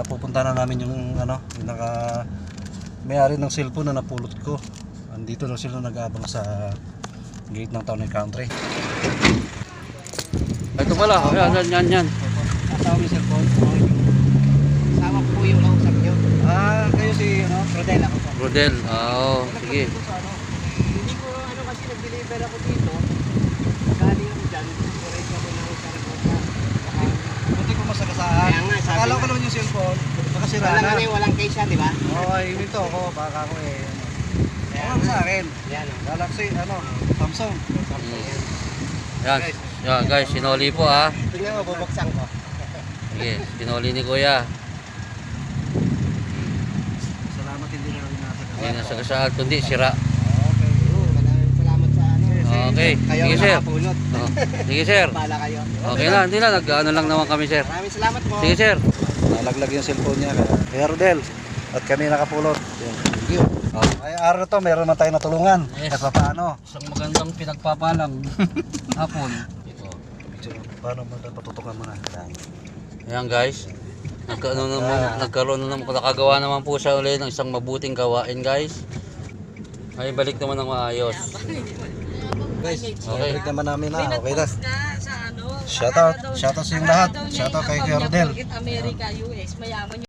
Pupunta na namin yung ano, yung may-ari ng cellphone na napulot ko. Andito na sila nag-aabang sa gate ng Town and Country. Ito pala, yan. Kasama yung cellphone. Sama po yung kausap nyo. Kayo si ano? Rodel ako po. Rodel, oo, sige. Hindi ko kasi nag-deliver ako dito. Galing ako dyan. Correct ako na ako sa reporta. Buti ko masagasaan. Kaya nga, sabi Akala ko na- naman yung cellphone. Baka sira Wala na. nga walang case yan, di ba? Oo, ito ako. Baka ako ano sa akin? Yan o. Galaxy, Samsung. Yan guys, sinoli po ha. Tingnan mo, bubuksan ko. Sige, sinoli ni Kuya. Salamat hindi na rin Hindi na sagasaan, kundi sira. Okay. Maraming salamat sa ano. Okay, Kayo sige sir. nakapulot. Oo, sige sir. Bala kayo. Okay na, hindi na, nag-ano lang naman kami sir. Maraming salamat po. Sige sir. Nalaglag yung cellphone niya. Kaya Rodel. At kami nakapulot. Yan. Thank you. Ay, araw na to, meron na tayong natulungan. Yes. At paano? Isang magandang pinagpapalang hapon. Paano mo patutukan mo na? Ayan guys. Nagkaroon na naman, nakagawa naman po siya ulit ng isang mabuting gawain guys. Ay balik naman ng maayos. Guys, Okay. balik naman namin na. Okay na. Sa ano? Shoutout sa yung lahat. Shoutout kay Kuya Rodel. America, US, mayaman